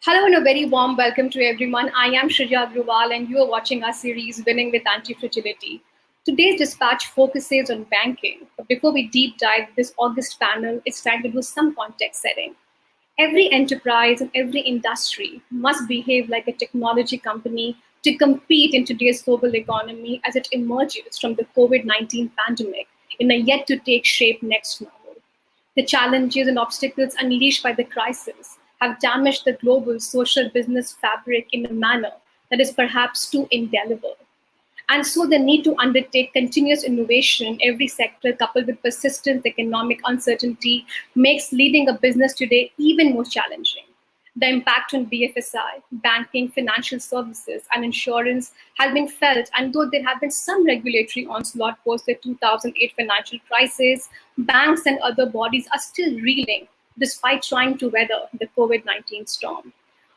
Hello and a very warm welcome to everyone. I am Shreya Agrawal and you are watching our series Winning with Anti-Fragility. Today's dispatch focuses on banking. But before we deep dive this August panel, it's time to do some context setting. Every enterprise and every industry must behave like a technology company to compete in today's global economy as it emerges from the COVID-19 pandemic in a yet to take shape next normal. The challenges and obstacles unleashed by the crisis have damaged the global social business fabric in a manner that is perhaps too indelible. And so the need to undertake continuous innovation in every sector, coupled with persistent economic uncertainty, makes leading a business today even more challenging. The impact on BFSI, banking, financial services, and insurance has been felt, and though there have been some regulatory onslaught post the 2008 financial crisis, banks and other bodies are still reeling despite trying to weather the COVID-19 storm.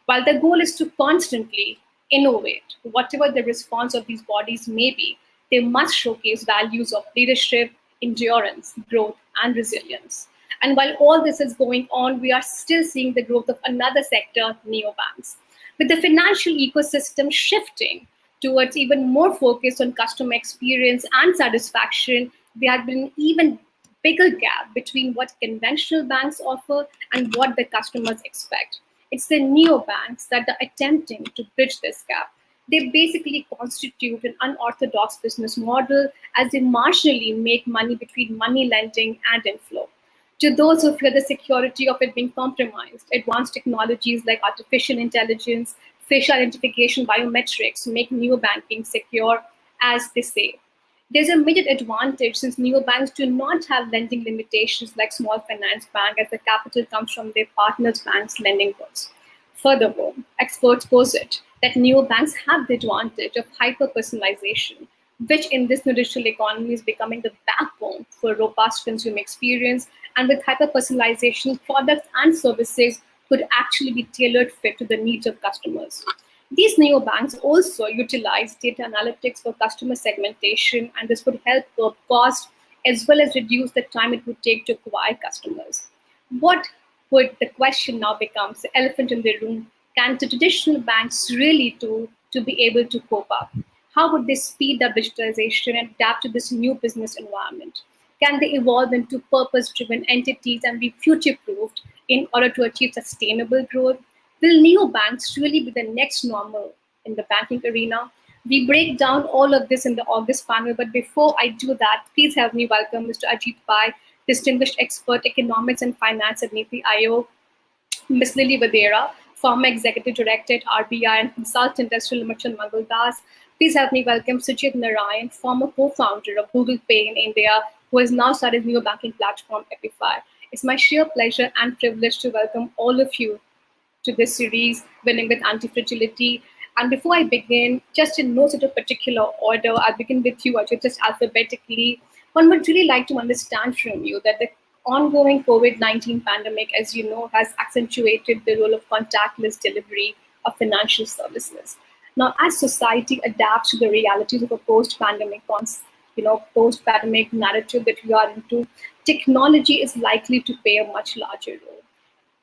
While the goal is to constantly innovate, whatever the response of these bodies may be, they must showcase values of leadership, endurance, growth, and resilience. And while all this is going on, we are still seeing the growth of another sector, neobanks. With the financial ecosystem shifting towards even more focus on customer experience and satisfaction, there has been an even bigger gap between what conventional banks offer and what the customers expect. It's the neobanks that are attempting to bridge this gap. They basically constitute an unorthodox business model as they marginally make money between money lending and inflow. To those who fear the security of it being compromised, advanced technologies like artificial intelligence, facial identification, biometrics make neobanking secure, as they say. There's a immediate advantage since neobanks do not have lending limitations like small finance bank as the capital comes from their partners' banks' lending books. Furthermore, experts posit that neobanks have the advantage of hyper-personalization, which in this new digital economy is becoming the backbone for robust consumer experience. And with hyper-personalization, products and services could actually be tailored fit to the needs of customers. These neobanks also utilize data analytics for customer segmentation, and this would help curb cost as well as reduce the time it would take to acquire customers. What would the question now becomes the elephant in the room? Can the traditional banks really do to be able to cope up? How would they speed up digitalization and adapt to this new business environment? Can they evolve into purpose driven entities and be future proofed in order to achieve sustainable growth? Will neobanks really be the next normal in the banking arena? We break down all of this in the August panel, but before I do that, please help me welcome Mr. Ajit Pai, distinguished expert economics and finance at Niti Aayog, Ms. Lily Vadera, former executive director at RBI and consultant at Sri Limachan Mangaldas. Please help me welcome Sujit Narayan, former co-founder of Google Pay in India, who has now started new banking platform Epify. It's my sheer pleasure and privilege to welcome all of you to this series, Winning with Anti-fragility. And before I begin, just in no sort of particular order, I'll begin with you, Ajit, just alphabetically. One would really like to understand from you that the ongoing COVID-19 pandemic, as you know, has accentuated the role of contactless delivery of financial services. Now, as society adapts to the realities of a post-pandemic post-pandemic narrative that we are into, technology is likely to play a much larger role.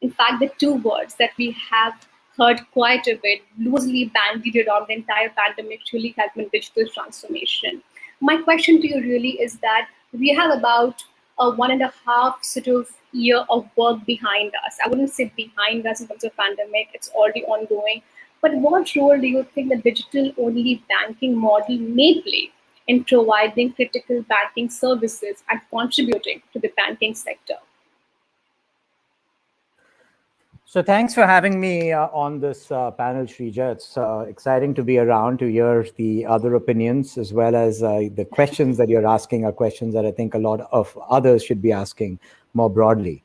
In fact, the two words that we have heard quite a bit loosely bandied around the entire pandemic really has been digital transformation. My question to you really is that we have about a 1.5 sort of year of work behind us. I wouldn't say behind us in terms of pandemic, it's already ongoing. But what role do you think the digital only banking model may play in providing critical banking services and contributing to the banking sector? So thanks for having me on this panel, Shrija. It's exciting to be around to hear the other opinions, as well as the questions that you're asking are questions that I think a lot of others should be asking more broadly.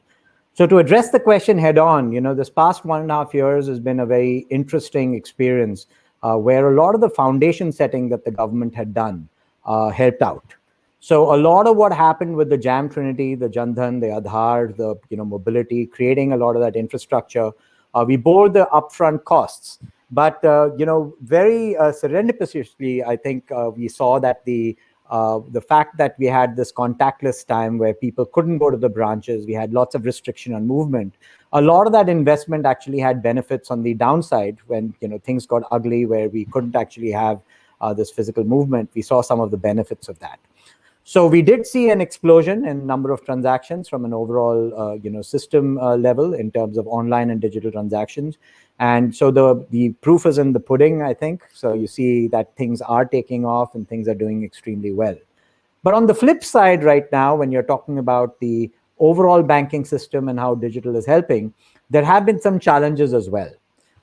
So to address the question head on, this past 1.5 years has been a very interesting experience where a lot of the foundation setting that the government had done helped out. So a lot of what happened with the Jam Trinity, the Jandhan, the Aadhaar, the mobility, creating a lot of that infrastructure, we bore the upfront costs. But very serendipitously, I think we saw that the the fact that we had this contactless time where people couldn't go to the branches, we had lots of restriction on movement. A lot of that investment actually had benefits on the downside when things got ugly, where we couldn't actually have this physical movement. We saw some of the benefits of that. So we did see an explosion in number of transactions from an overall, system level in terms of online and digital transactions. And so the proof is in the pudding, I think. So you see that things are taking off and things are doing extremely well. But on the flip side, right now, when you're talking about the overall banking system and how digital is helping, there have been some challenges as well.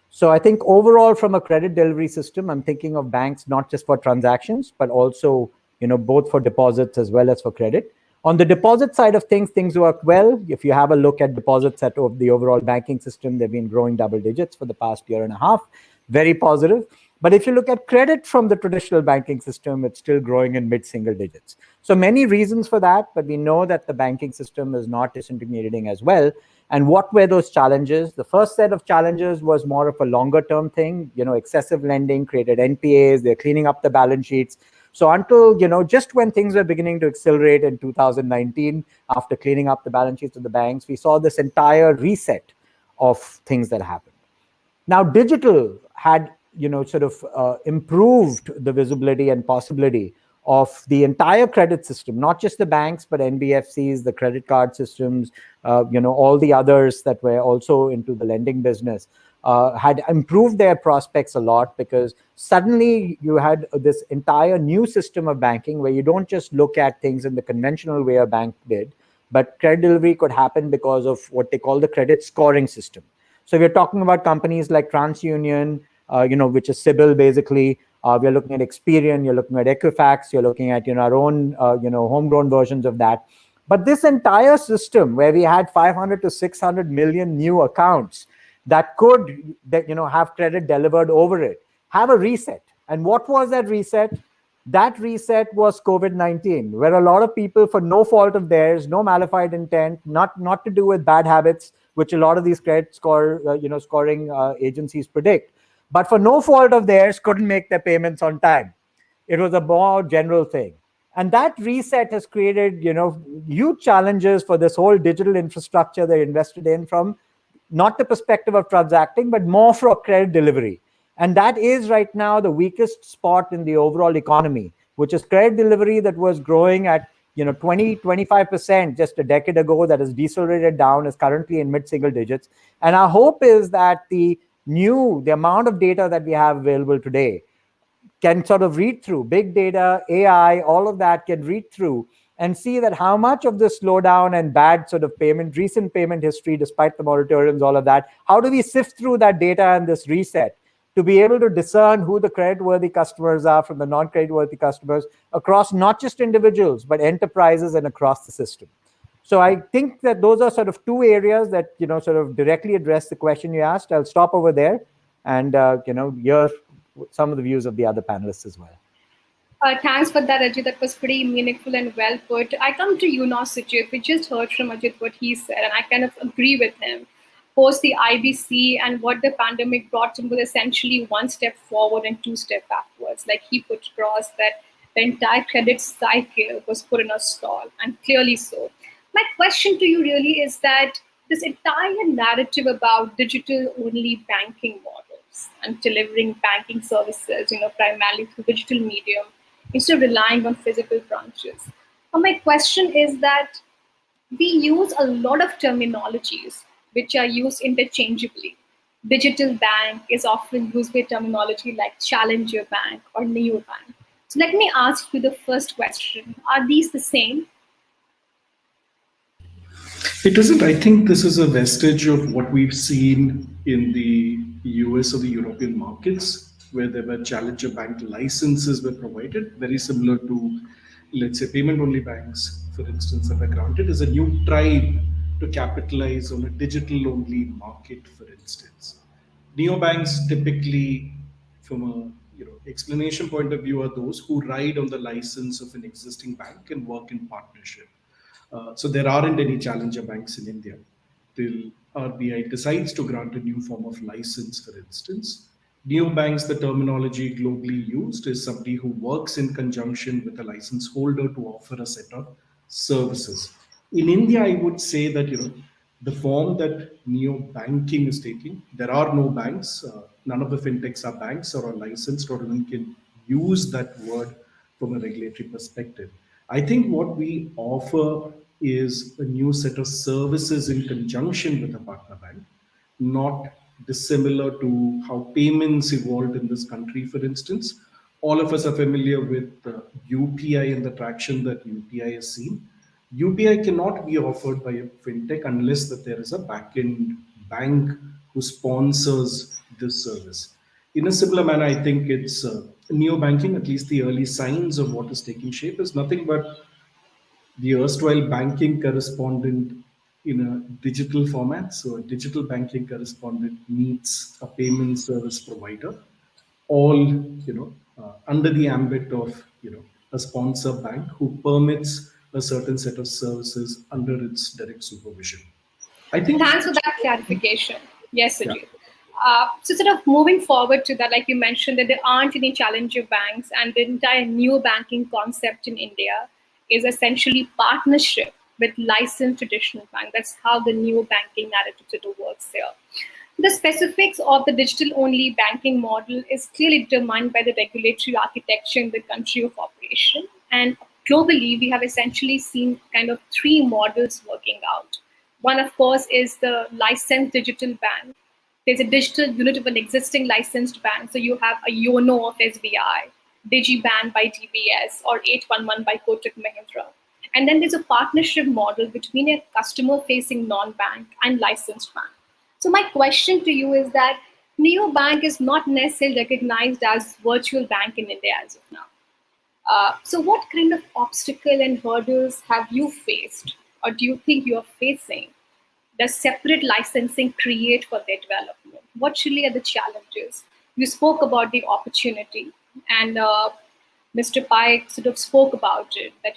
So I think overall, from a credit delivery system, I'm thinking of banks not just for transactions, but also, both for deposits as well as for credit. On the deposit side of things, things work well. If you have a look at deposits at the overall banking system, they've been growing double digits for the past year and a half. Very positive. But if you look at credit from the traditional banking system, it's still growing in mid-single digits. So many reasons for that, but we know that the banking system is not disintegrating as well. And what were those challenges? The first set of challenges was more of a longer term thing. Excessive lending created NPAs, they're cleaning up the balance sheets. So until, just when things were beginning to accelerate in 2019, after cleaning up the balance sheets of the banks, we saw this entire reset of things that happened. Now, digital had, sort of improved the visibility and possibility of the entire credit system, not just the banks, but NBFCs, the credit card systems, all the others that were also into the lending business, had improved their prospects a lot, because suddenly you had this entire new system of banking where you don't just look at things in the conventional way a bank did, but credit delivery could happen because of what they call the credit scoring system. So we're talking about companies like TransUnion, which is Sybil basically. We're looking at Experian, you're looking at Equifax, you're looking at our own homegrown versions of that. But this entire system where we had 500 to 600 million new accounts that could have credit delivered over it, have a reset. And what was that reset? That reset was COVID-19, where a lot of people, for no fault of theirs, no malified intent, not to do with bad habits, which a lot of these credit scoring agencies predict, but for no fault of theirs, couldn't make their payments on time. It was a more general thing. And that reset has created, huge challenges for this whole digital infrastructure they invested in, from not the perspective of transacting, but more for credit delivery. And that is right now the weakest spot in the overall economy, which is credit delivery that was growing at 20-25% just a decade ago, that has decelerated down, is currently in mid-single digits. And our hope is that the amount of data that we have available today can sort of read through big data, AI, all of that can read through and see that how much of the slowdown and bad sort of recent payment history, despite the moratoriums, all of that, how do we sift through that data and this reset to be able to discern who the credit-worthy customers are from the non-credit-worthy customers across not just individuals, but enterprises and across the system. So I think that those are sort of two areas that, sort of directly address the question you asked. I'll stop over there and, hear some of the views of the other panelists as well. Thanks for that, Ajit. That was pretty meaningful and well put. I come to you now, Sujit. We just heard from Ajit what he said, and I kind of agree with him. Post the IBC and what the pandemic brought him was essentially one step forward and two steps backwards. Like he put across that the entire credit cycle was put in a stall, and clearly so. My question to you really is that this entire narrative about digital-only banking models and delivering banking services, primarily through digital medium, instead of relying on physical branches. Now, my question is that we use a lot of terminologies which are used interchangeably. Digital bank is often used with terminology like challenger bank or neobank. So let me ask you the first question. Are these the same? It isn't. I think this is a vestige of what we've seen in the US or the European markets, where there were challenger bank licenses were provided, very similar to, let's say, payment-only banks, for instance, that were granted as a new tribe to capitalize on a digital-only market, for instance. Neobanks typically, from a explanation point of view, are those who ride on the license of an existing bank and work in partnership. So there aren't any challenger banks in India till RBI decides to grant a new form of license, for instance. Neobanks, the terminology globally used, is somebody who works in conjunction with a license holder to offer a set of services. In India, I would say that the form that neo banking is taking, there are no banks. None of the fintechs are banks or are licensed or even can use that word from a regulatory perspective. I think what we offer is a new set of services in conjunction with a partner bank, not dissimilar to how payments evolved in this country. For instance, all of us are familiar with UPI and the traction that UPI has seen. UPI cannot be offered by a fintech unless that there is a back-end bank who sponsors this service. In a similar manner, I think it's neo-banking, at least the early signs of what is taking shape, is nothing but the erstwhile banking correspondent in a digital format. So a digital banking correspondent meets a payment service provider, all under the ambit of a sponsor bank who permits a certain set of services under its direct supervision. I think, Thanks for that clarification. Yes, yeah. Sujit. So, sort of moving forward to that, like you mentioned, that there aren't any challenger banks, and the entire new banking concept in India is essentially partnership with licensed traditional bank. That's how the new banking narrative sort of works here. The specifics of the digital-only banking model is clearly determined by the regulatory architecture in the country of operation. And globally, we have essentially seen kind of three models working out. One, of course, is the licensed digital bank. There's a digital unit of an existing licensed bank. So you have a YONO of SBI, DigiBan by DBS, or 811 by Kotak Mahindra. And then there's a partnership model between a customer-facing non-bank and licensed bank. So my question to you is that neobank is not necessarily recognized as virtual bank in India as of now. So what kind of obstacle and hurdles have you faced, or do you think you are facing? Does separate licensing create for their development? What really are the challenges? You spoke about the opportunity, and Mr. Pike sort of spoke about it, that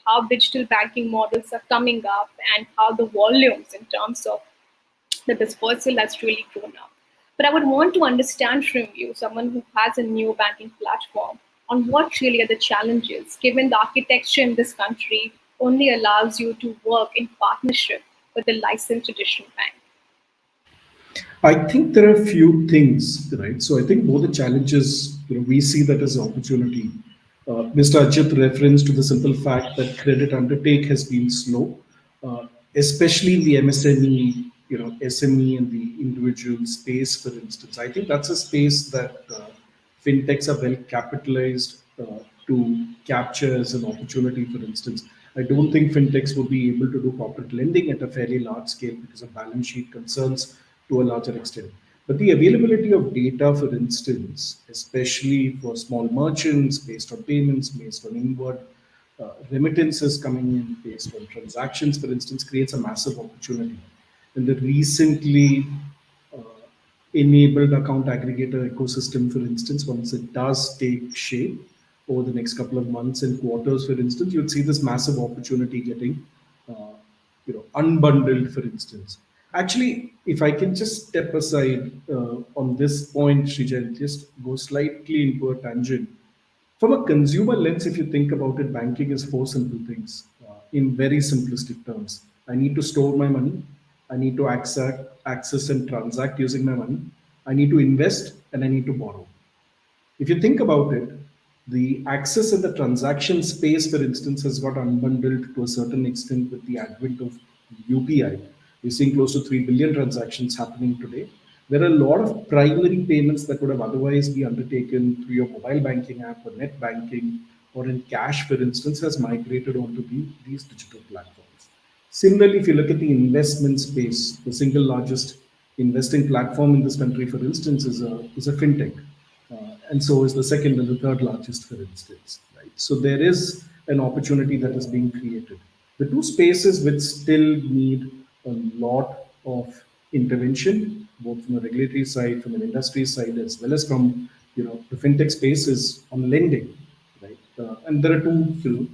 how digital banking models are coming up and how the volumes in terms of the dispersal has really grown up. But I would want to understand from you, someone who has a new banking platform, on what really are the challenges, given the architecture in this country only allows you to work in partnership with a licensed traditional bank. I think there are a few things, right? So I think both the challenges, we see that as opportunity. Mr. Ajit reference to the simple fact that credit undertake has been slow, especially in the MSME, SME and the individual space, for instance. I think that's a space that fintechs are well capitalized to capture as an opportunity, for instance. I don't think fintechs would be able to do corporate lending at a fairly large scale because of balance sheet concerns to a larger extent. But the availability of data, for instance, especially for small merchants based on payments, based on inward remittances coming in, based on transactions, for instance, creates a massive opportunity. And the recently enabled account aggregator ecosystem, for instance, once it does take shape over the next couple of months and quarters, for instance, you'd see this massive opportunity getting, unbundled, for instance. Actually, if I can just step aside on this point, Srijan, just go slightly into a tangent. From a consumer lens, if you think about it, banking is four simple things in very simplistic terms. I need to store my money. I need to access and transact using my money. I need to invest and I need to borrow. If you think about it, the access and the transaction space, for instance, has got unbundled to a certain extent with the advent of UPI. We're seeing close to 3 billion transactions happening today. There are a lot of primary payments that would have otherwise be undertaken through your mobile banking app or net banking or in cash, for instance, has migrated onto these digital platforms. Similarly, if you look at the investment space, the single largest investing platform in this country, for instance, is a fintech. And so is the second and the third largest, for instance. Right? So there is an opportunity that is being created. The two spaces which still need a lot of intervention, both from a regulatory side, from an industry side, as well as from the fintech space, is on lending. Right? And there are two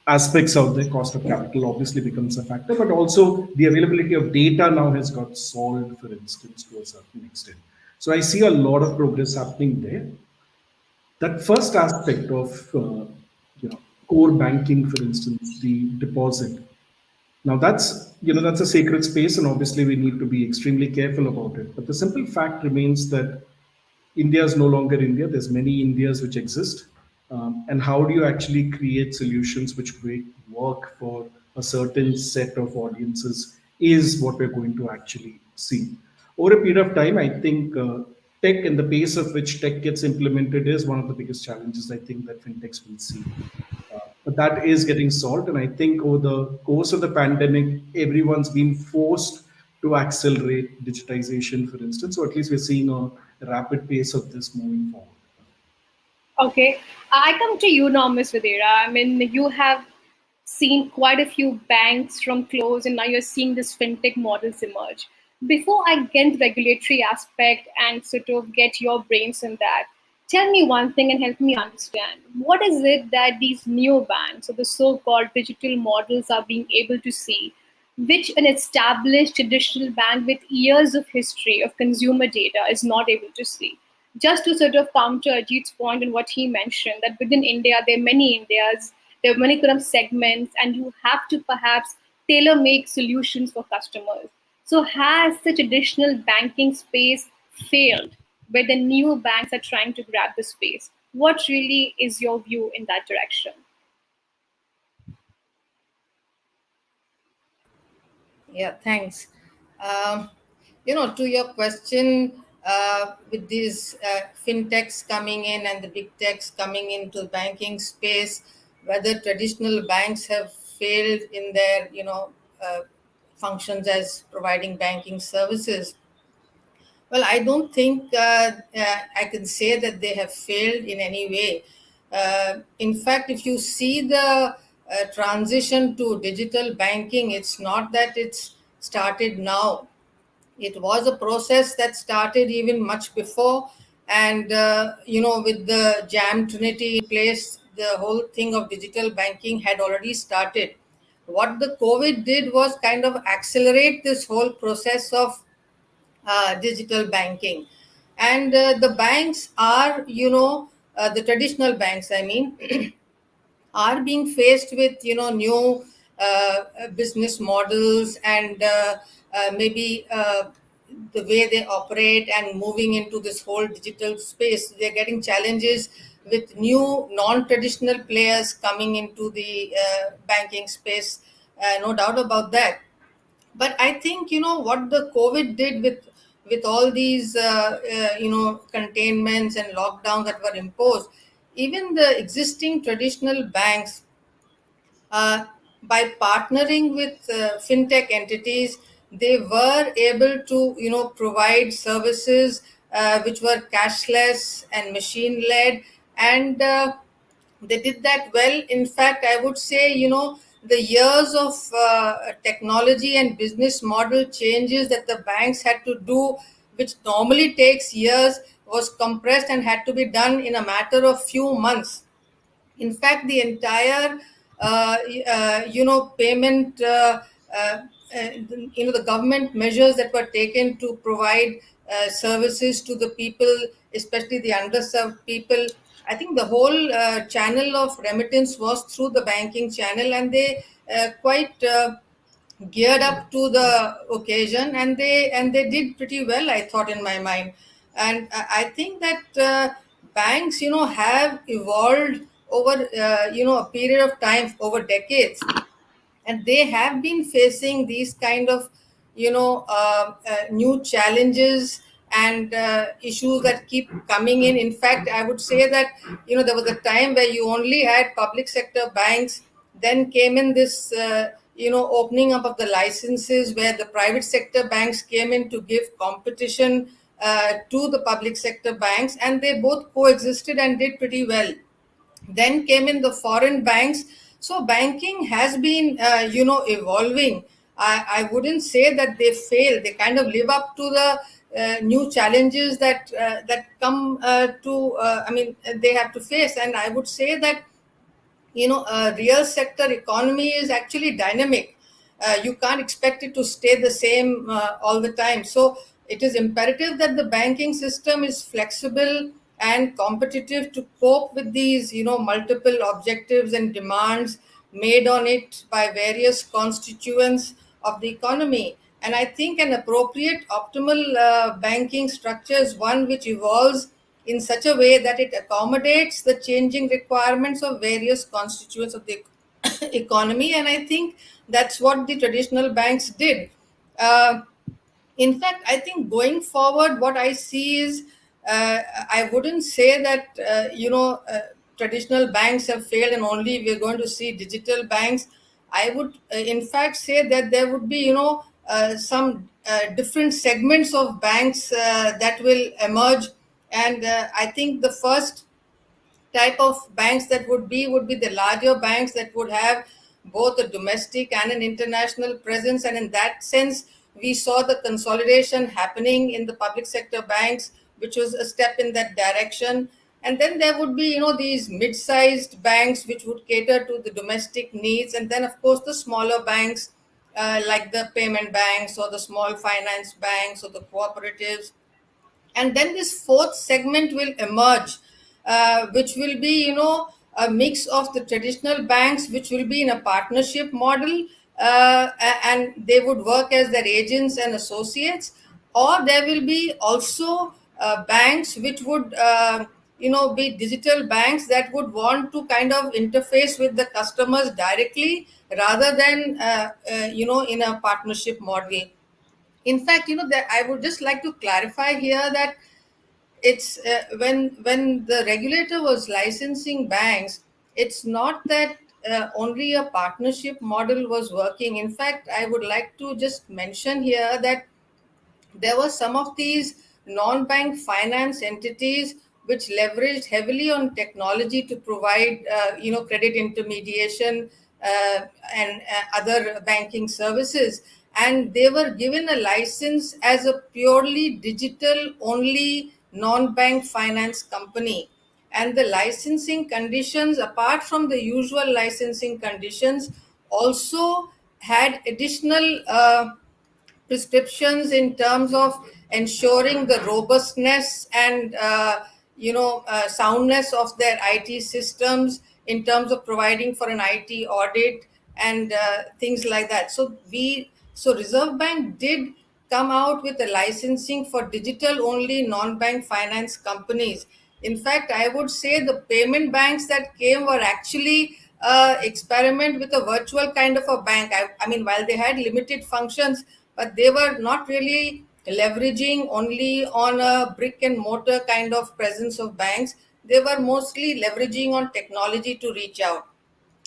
aspects of the cost of capital obviously becomes a factor, but also the availability of data now has got solved, for instance, to a certain extent. So I see a lot of progress happening there. That first aspect of core banking, for instance, the deposit. Now that's a sacred space, and obviously we need to be extremely careful about it. But the simple fact remains that India is no longer India. There's many Indias which exist, and how do you actually create solutions which work for a certain set of audiences is what we're going to actually see over a period of time. I think tech and the pace of which tech gets implemented is one of the biggest challenges I think that fintechs will see. But that is getting solved. And I think over the course of the pandemic, everyone's been forced to accelerate digitization, for instance. So at least we're seeing a rapid pace of this moving forward. Okay, I come to you now, Ms. Videra. I mean, you have seen quite a few banks from close, and now you're seeing this fintech models emerge. Before I get into the regulatory aspect and sort of get your brains on that, tell me one thing and help me understand. What is it that these new banks, or the so-called digital models, are being able to see, which an established traditional bank with years of history of consumer data is not able to see? Just to sort of counter Ajit's point and what he mentioned, that within India, there are many Indias, there are many kind of segments, and you have to perhaps tailor make solutions for customers. So, has the traditional banking space failed where the new banks are trying to grab the space? What really is your view in that direction? Yeah, thanks. Um, to your question, with these fintechs coming in and the big techs coming into banking space, whether traditional banks have failed in their, functions as providing banking services. Well, I don't think I can say that they have failed in any way. In fact, if you see the transition to digital banking, it's not that it's started now. It was a process that started even much before. And, with the Jam Trinity in place, the whole thing of digital banking had already started. What the COVID did was kind of accelerate this whole process of digital banking. And the banks are, the traditional banks, I mean, are being faced with new business models and maybe the way they operate and moving into this whole digital space. They're getting challenges with new non-traditional players coming into the banking space, no doubt about that. But I think what the COVID did with all these containments and lockdowns that were imposed, even the existing traditional banks, uh, by partnering with fintech entities, they were able to provide services which were cashless and machine led, and they did that well. In fact, I would say the years of technology and business model changes that the banks had to do, which normally takes years, was compressed and had to be done in a matter of few months. In fact, the entire payment the government measures that were taken to provide services to the people, especially the underserved people. I think the whole channel of remittance was through the banking channel, and they quite geared up to the occasion, and they did pretty well, I thought, in my mind. And I think that banks have evolved over a period of time, over decades, and they have been facing these kind of new challenges and issues that keep coming in. In fact, I would say that there was a time where you only had public sector banks. Then came in this opening up of the licenses, where the private sector banks came in to give competition to the public sector banks, and they both coexisted and did pretty well. Then came in the foreign banks. So banking has been evolving. I wouldn't say that they fail. They kind of live up to the new challenges that come to I mean they have to face. And I would say that a real sector economy is actually dynamic. You can't expect it to stay the same all the time. So it is imperative that the banking system is flexible and competitive to cope with these, multiple objectives and demands made on it by various constituents of the economy. And I think an appropriate optimal banking structure is one which evolves in such a way that it accommodates the changing requirements of various constituents of the economy. And I think that's what the traditional banks did. Uh, in fact, I think going forward, what I see is I wouldn't say that traditional banks have failed and only we're going to see digital banks. I would, in fact, say that there would be some different segments of banks that will emerge, and I think the first type of banks that would be the larger banks that would have both a domestic and an international presence. And in that sense, we saw the consolidation happening in the public sector banks, which was a step in that direction. And then there would be these mid-sized banks which would cater to the domestic needs, and then of course the smaller banks like the payment banks or the small finance banks or the cooperatives. And then this fourth segment will emerge, which will be a mix of the traditional banks, which will be in a partnership model, and they would work as their agents and associates. Or there will be also banks which would be digital banks that would want to kind of interface with the customers directly rather than in a partnership model. In fact, that I would just like to clarify here that it's when the regulator was licensing banks, it's not that only a partnership model was working. In fact, I would like to just mention here that there were some of these non-bank finance entities which leveraged heavily on technology to provide credit intermediation and other banking services, and they were given a license as a purely digital only non-bank finance company. And the licensing conditions, apart from the usual licensing conditions, also had additional prescriptions in terms of ensuring the robustness and soundness of their IT systems, in terms of providing for an IT audit and things like that. So Reserve Bank did come out with a licensing for digital only non-bank finance companies. In fact, I would say the payment banks that came were actually experiment with a virtual kind of a bank. I mean, while they had limited functions, but they were not really leveraging only on a brick and mortar kind of presence of banks. They were mostly leveraging on technology to reach out.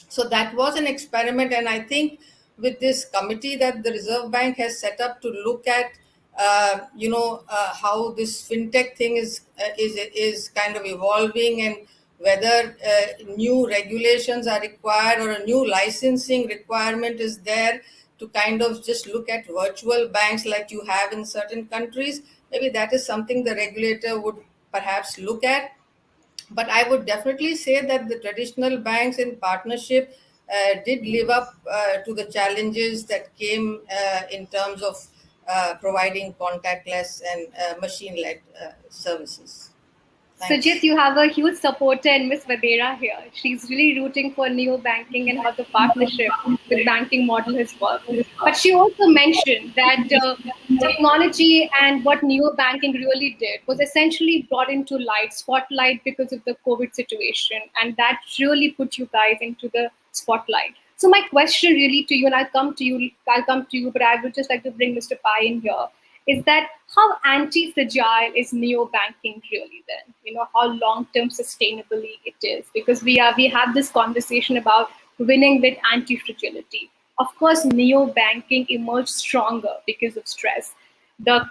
So that was an experiment, and I think with this committee that the Reserve Bank has set up to look at, how this fintech thing is kind of evolving, and whether new regulations are required or a new licensing requirement is there to kind of just look at virtual banks like you have in certain countries. Maybe that is something the regulator would perhaps look at. But I would definitely say that the traditional banks in partnership did live up to the challenges that came in terms of providing contactless and machine-led services. Thanks. Sujit, you have a huge supporter in Miss Vadera here. She's really rooting for neo-banking and how the partnership with banking model has worked. But she also mentioned that technology and what neo-banking really did was essentially brought into spotlight because of the COVID situation. And that really put you guys into the spotlight. So my question really to you, and I'll come to you, but I would just like to bring Mr. Pai in here, is that how anti-fragile is neo-banking really then? How long-term sustainably it is? Because we have this conversation about winning with anti-fragility. Of course, neo-banking emerged stronger because of stress. The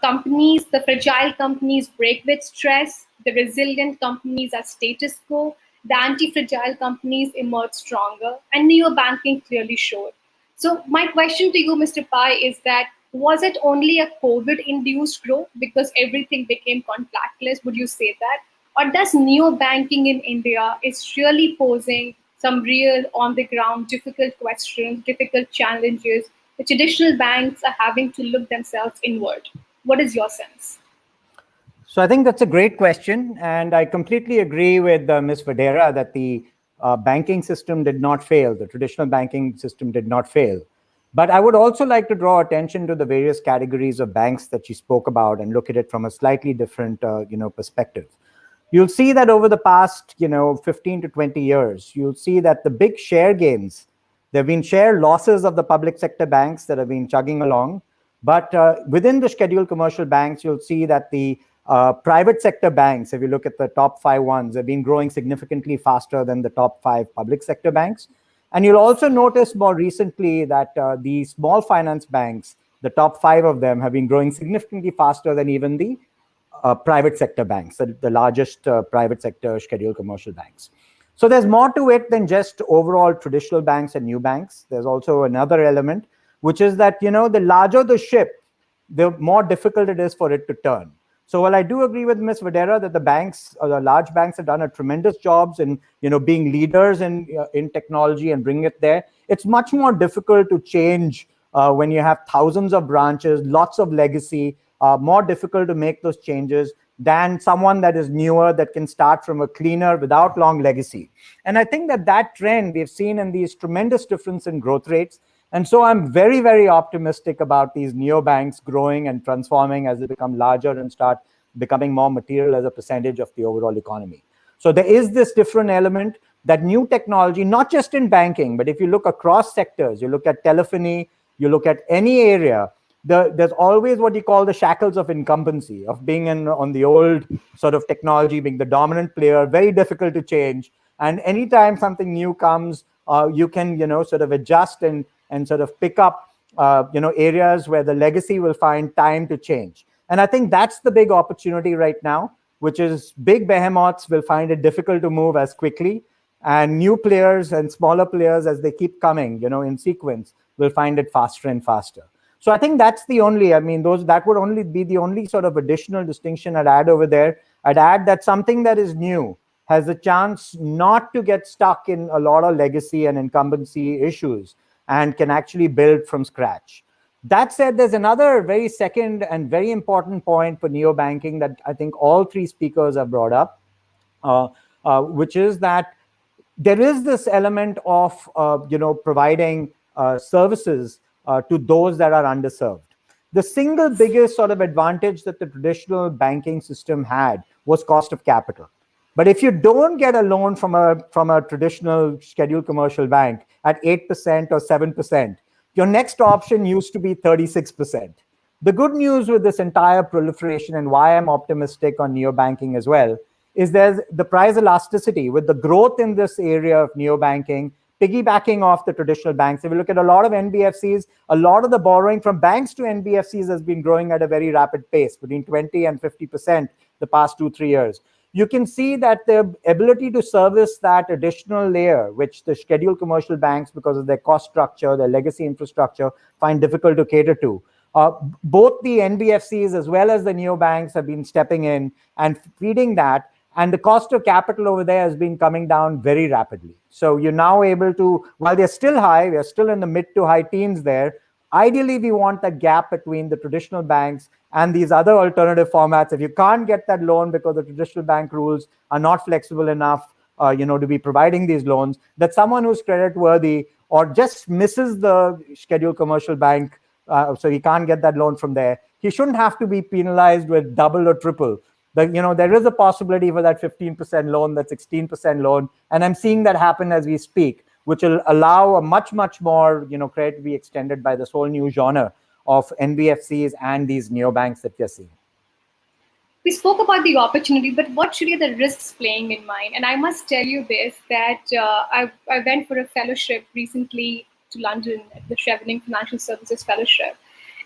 fragile companies break with stress. The resilient companies are status quo. The anti-fragile companies emerge stronger, and neo-banking clearly showed. So my question to you, Mr. Pai, is that was it only a COVID-induced growth because everything became contactless? Would you say that? Or does neo-banking in India is really posing some real on-the-ground difficult questions, difficult challenges? The traditional banks are having to look themselves inward. What is your sense? So I think that's a great question. And I completely agree with Ms. Vadera that the banking system did not fail. The traditional banking system did not fail. But I would also like to draw attention to the various categories of banks that she spoke about and look at it from a slightly different perspective. You'll see that over the past 15 to 20 years, you'll see that the big share gains, there have been share losses of the public sector banks that have been chugging along. But within the scheduled commercial banks, you'll see that the private sector banks, if you look at the top 5 ones, have been growing significantly faster than the top 5 public sector banks. And you'll also notice more recently that the small finance banks, the top 5 of them, have been growing significantly faster than even the private sector banks, the largest private sector scheduled commercial banks. So there's more to it than just overall traditional banks and new banks. There's also another element, which is that, the larger the ship, the more difficult it is for it to turn. So while I do agree with Ms. Vadera that the banks, or the large banks, have done a tremendous jobs in, being leaders in technology and bringing it there, it's much more difficult to change when you have thousands of branches, lots of legacy, more difficult to make those changes than someone that is newer, that can start from a cleaner without long legacy. And I think that trend we've seen in these tremendous difference in growth rates. And so I'm very, very optimistic about these neobanks growing and transforming as they become larger and start becoming more material as a percentage of the overall economy. So there is this different element that new technology, not just in banking, but if you look across sectors, you look at telephony, you look at any area, there's always what you call the shackles of incumbency, of being on the old sort of technology, being the dominant player, very difficult to change. And anytime something new comes, you can, sort of adjust and sort of pick up, areas where the legacy will find time to change. And I think that's the big opportunity right now, which is big behemoths will find it difficult to move as quickly, and new players and smaller players, as they keep coming, in sequence, will find it faster and faster. So I think that's that would only be the only sort of additional distinction I'd add over there. I'd add that something that is new has a chance not to get stuck in a lot of legacy and incumbency issues and can actually build from scratch. That said, there's another very second and very important point for neobanking that I think all 3 speakers have brought up, which is that there is this element of providing services to those that are underserved. The single biggest sort of advantage that the traditional banking system had was cost of capital. But if you don't get a loan from a traditional scheduled commercial bank at 8% or 7%, your next option used to be 36%. The good news with this entire proliferation, and why I'm optimistic on neobanking as well, is there's the price elasticity with the growth in this area of neobanking, piggybacking off the traditional banks. If you look at a lot of NBFCs, a lot of the borrowing from banks to NBFCs has been growing at a very rapid pace, between 20 and 50% the past 2-3 years. You can see that the ability to service that additional layer, which the scheduled commercial banks, because of their cost structure, their legacy infrastructure, find difficult to cater to. Both the NBFCs as well as the neobanks have been stepping in and feeding that. And the cost of capital over there has been coming down very rapidly. So you're now able to, while they're still high, we're still in the mid to high teens there. Ideally, we want the gap between the traditional banks and these other alternative formats. If you can't get that loan because the traditional bank rules are not flexible enough, to be providing these loans, that someone who's credit worthy or just misses the scheduled commercial bank, so he can't get that loan from there, he shouldn't have to be penalized with double or triple. There is a possibility for that 15% loan, that 16% loan, and I'm seeing that happen as we speak, which will allow a much, much more, credit to be extended by this whole new genre of NBFCs and these neobanks that we're seeing. We spoke about the opportunity, but what should be the risks playing in mind? And I must tell you this, that I went for a fellowship recently to London, the Chevening Financial Services Fellowship.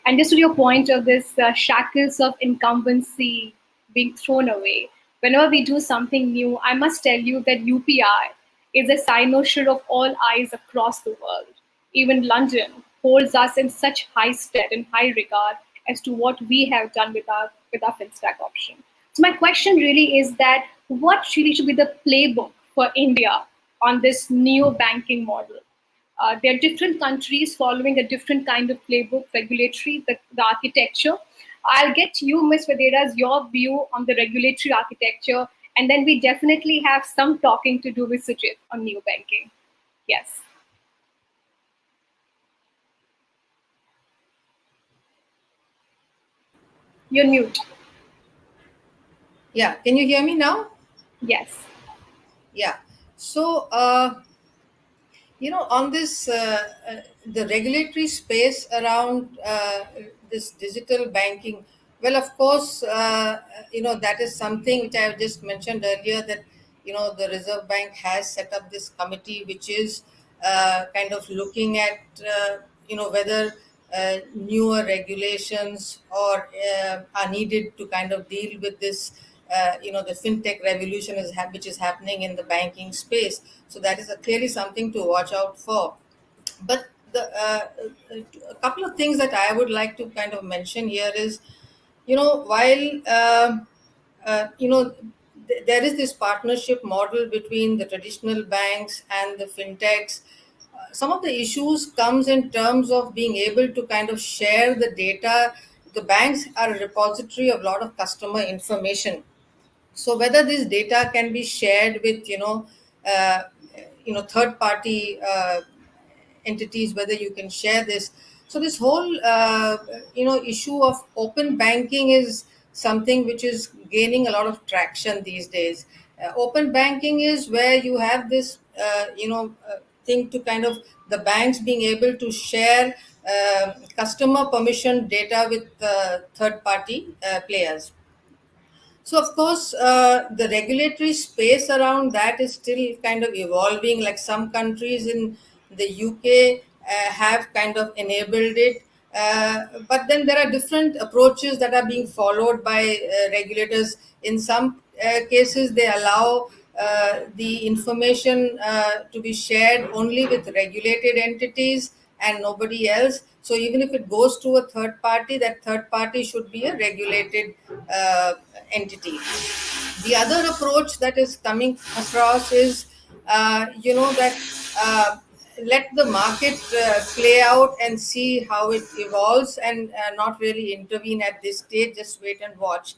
And just to your point of this shackles of incumbency being thrown away, whenever we do something new, I must tell you that UPI is a cynosure of all eyes across the world. Even London holds us in such high stead and high regard as to what we have done with our FinStack option. So my question really is that what really should be the playbook for India on this neo-banking model? There are different countries following a different kind of playbook, regulatory, the architecture. I'll get you, Ms. Vaderas, your view on the regulatory architecture, and then we definitely have some talking to do with Sujit on new banking. Yes. You're mute. Yeah, can you hear me now? Yes. Yeah. So, on this, the regulatory space around this digital banking, well, of course, that is something which I have just mentioned earlier, that, the Reserve Bank has set up this committee, which is kind of looking at, whether newer regulations or are needed to kind of deal with this, the fintech revolution which is happening in the banking space. So that is clearly something to watch out for. But a couple of things that I would like to kind of mention here is, while there is this partnership model between the traditional banks and the fintechs. Some of the issues comes in terms of being able to kind of share the data. The banks are a repository of a lot of customer information, so whether this data can be shared with uh, third party entities, whether you can share this. So this whole issue of open banking is something which is gaining a lot of traction these days. Open banking is where you have this thing to kind of the banks being able to share customer permission data with third party players. So, of course, the regulatory space around that is still kind of evolving. Like some countries in the UK have kind of enabled it. But then there are different approaches that are being followed by regulators. In some cases, they allow the information to be shared only with regulated entities and nobody else. So even if it goes to a third party, that third party should be a regulated uh, entity. The other approach that is coming across is, that let the market play out and see how it evolves, and not really intervene at this stage, just wait and watch.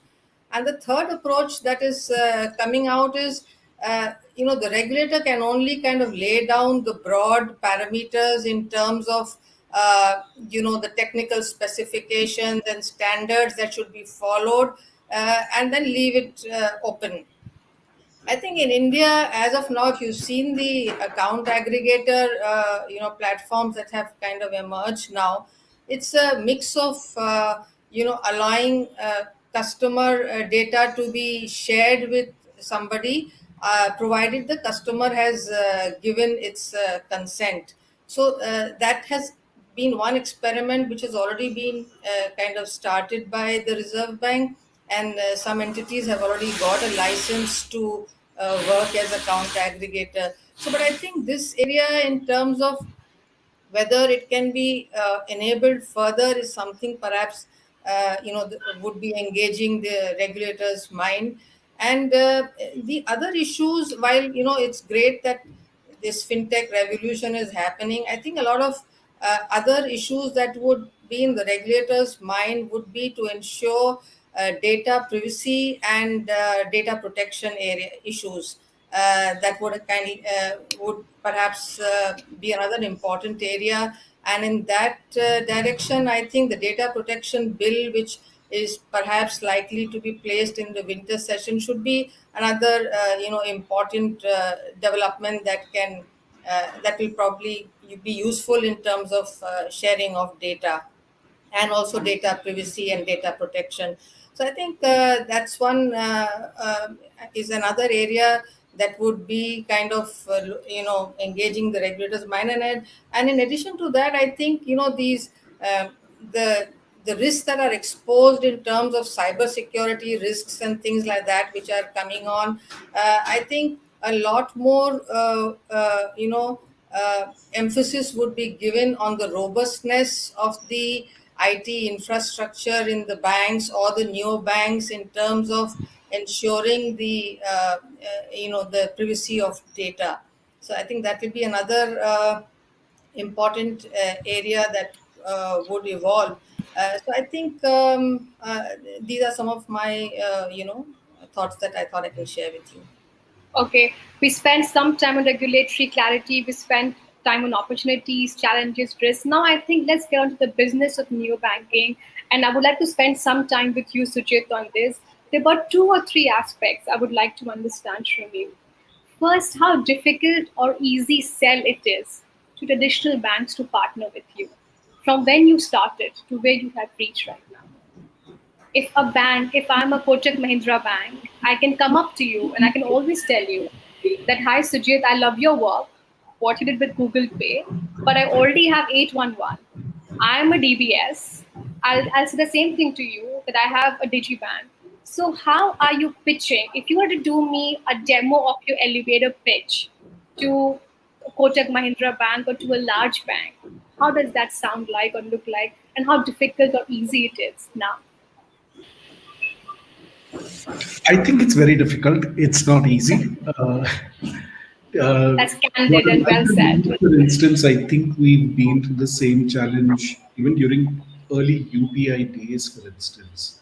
And the third approach that is coming out is, the regulator can only kind of lay down the broad parameters in terms of, the technical specifications and standards that should be followed, and then leave it open. I think in India, as of now, if you've seen the account aggregator, platforms that have kind of emerged now, it's a mix of, allowing customer data to be shared with somebody, provided the customer has given its consent. So that has been one experiment which has already been kind of started by the Reserve Bank, and some entities have already got a license to work as account aggregator. So, but I think this area, in terms of whether it can be enabled further, is something perhaps would be engaging the regulator's mind. And the other issues, while it's great that this fintech revolution is happening, I think a lot of other issues that would be in the regulator's mind would be to ensure data privacy and data protection area issues. That would perhaps be another important area. And in that direction, I think the data protection bill, which is perhaps likely to be placed in the winter session, should be another important development that will probably be useful in terms of sharing of data, and also data privacy and data protection. So I think that's one is another area that would be kind of engaging the regulators mind. And in addition to that, I think these uh, the the risks that are exposed in terms of cybersecurity risks and things like that, which are coming on, I think a lot more emphasis would be given on the robustness of the IT infrastructure in the banks or the new banks, in terms of ensuring the privacy of data. So I think that will be another important area that would evolve. So I think these are some of my thoughts that I thought I can share with you. Okay, we spent some time on regulatory clarity, we spent time on opportunities, challenges, risks. Now I think let's get on to the business of neobanking. And I would like to spend some time with you, Sujit, on this. There were two or three aspects I would like to understand from you. First, how difficult or easy sell it is to traditional banks to partner with you, from when you started to where you have reached right now. If I'm a Kotak Mahindra bank, I can come up to you and I can always tell you that, hi Sujit, I love your work, what you did with Google Pay, but I already have 811. I am a DBS. I'll say the same thing to you that I have a DigiBank. So how are you pitching? If you were to do me a demo of your elevator pitch to Kotak Mahindra Bank or to a large bank, how does that sound like or look like, and how difficult or easy it is now? I think it's very difficult. It's not easy. That's What candid a and well said. For instance, I think we've been through the same challenge even during early UPI days, for instance.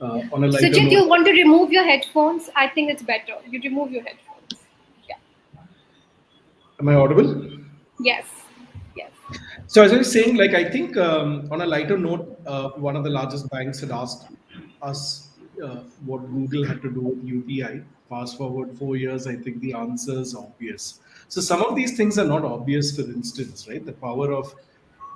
On a lighter Sujit, note, you want to remove your headphones? I think it's better. You remove your headphones. Yeah. am I audible? Yes. Yes. So as I was saying, like I think on a lighter note, one of the largest banks had asked us what Google had to do with UPI. Fast forward 4 years, I think the answer is obvious. So some of these things are not obvious. For instance, right, the power of